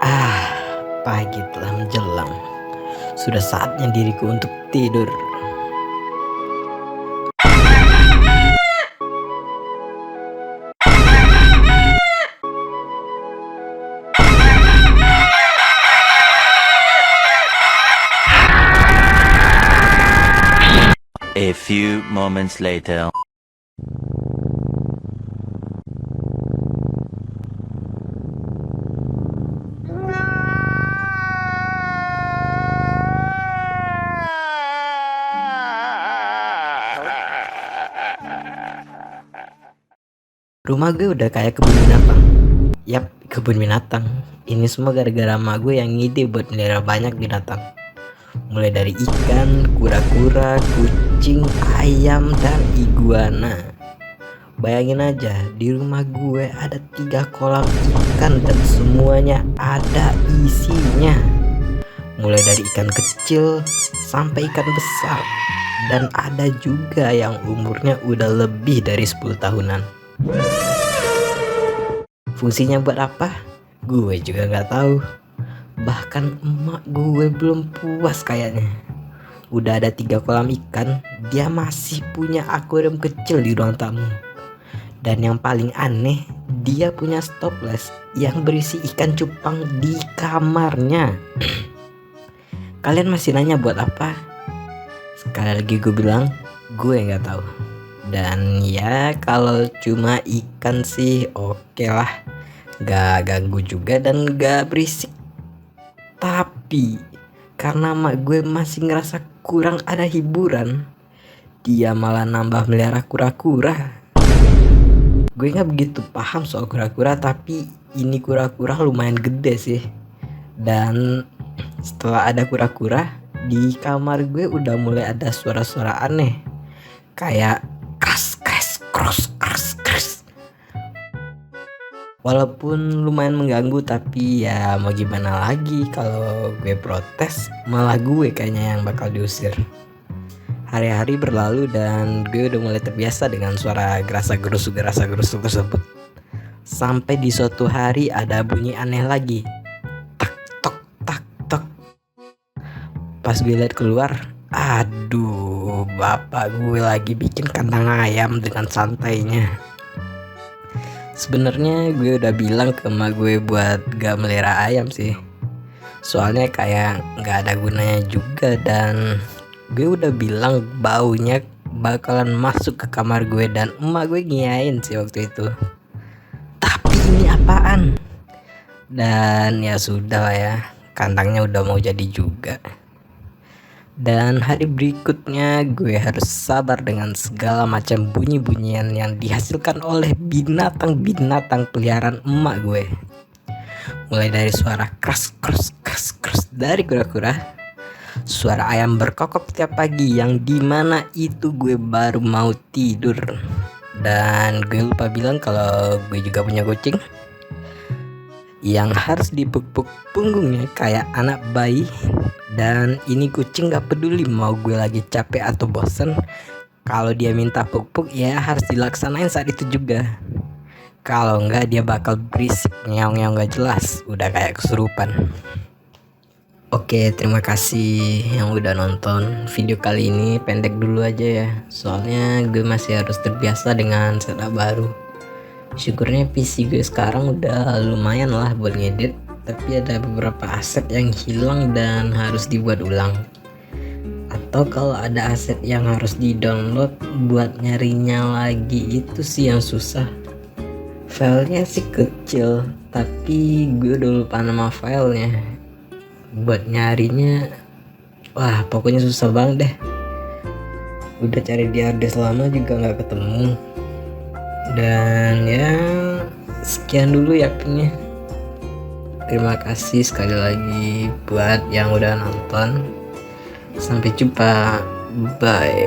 Ah, pagi telah menjelang. Sudah saatnya diriku untuk tidur. A few moments later. Rumah gue udah kayak kebun binatang. Yap, kebun binatang. Ini semua gara-gara emak gue yang ngide buat melihara banyak binatang. Mulai dari ikan, kura-kura, kucing, ayam, dan iguana. Bayangin aja, di rumah gue ada 3 kolam ikan dan semuanya ada isinya. Mulai dari ikan kecil sampai ikan besar. Dan ada juga yang umurnya udah lebih dari 10 tahunan. Fungsinya buat apa? Gue juga gak tahu. Bahkan emak gue belum puas kayaknya. Udah ada 3 kolam ikan, dia masih punya akuarium kecil di ruang tamu. Dan yang paling aneh, dia punya stopless yang berisi ikan cupang di kamarnya. Kalian masih nanya buat apa? Sekali lagi gue bilang, gue gak tahu. Dan ya kalau cuma ikan sih oke lah, gak ganggu juga dan gak berisik. Tapi karena mak gue masih ngerasa kurang ada hiburan, dia malah nambah melihara kura-kura. Gue gak begitu paham soal kura-kura, tapi ini kura-kura lumayan gede sih. Dan setelah ada kura-kura, di kamar gue udah mulai ada suara-suara aneh, kayak kras. Walaupun lumayan mengganggu, tapi ya mau gimana lagi, kalau gue protes malah gue kayaknya yang bakal diusir. Hari-hari berlalu dan gue udah mulai terbiasa dengan suara gerasa-gerusuk tersebut. Sampai di suatu hari ada bunyi aneh lagi. Tak tok tak tok. Pas gue lihat keluar, aduh, bapak gue lagi bikin kandang ayam dengan santainya. Sebenarnya gue udah bilang ke emak gue buat gak melihara ayam sih. Soalnya kayak gak ada gunanya juga, dan gue udah bilang baunya bakalan masuk ke kamar gue, dan emak gue ngiyain sih waktu itu. Tapi ini apaan? Dan ya sudah lah ya, kandangnya udah mau jadi juga. Dan hari berikutnya gue harus sabar dengan segala macam bunyi-bunyian yang dihasilkan oleh binatang-binatang peliharaan emak gue. Mulai dari suara kras dari kura-kura, suara ayam berkokok tiap pagi yang dimana itu gue baru mau tidur. Dan gue lupa bilang kalau gue juga punya kucing yang harus dipuk-puk punggungnya kayak anak bayi. Dan ini kucing gak peduli mau gue lagi capek atau bosen, kalau dia minta puk-puk ya harus dilaksanain saat itu juga. Kalau enggak dia bakal berisik nyaung-nyaung gak jelas, udah kayak kesurupan. Oke, terima kasih yang udah nonton. Video kali ini pendek dulu aja ya, soalnya gue masih harus terbiasa dengan setup baru. Syukurnya PC gue sekarang udah lumayan lah buat ngedit, tapi ada beberapa aset yang hilang dan harus dibuat ulang. Atau kalau ada aset yang harus di-download, buat nyarinya lagi itu sih yang susah. Filenya sih kecil, tapi gue udah lupa nama filenya. Buat nyarinya, wah pokoknya susah banget deh. Udah cari di harddisk lama juga gak ketemu. Dan ya sekian dulu ya pinnya. Terima kasih sekali lagi buat yang udah nonton. Sampai jumpa. Bye.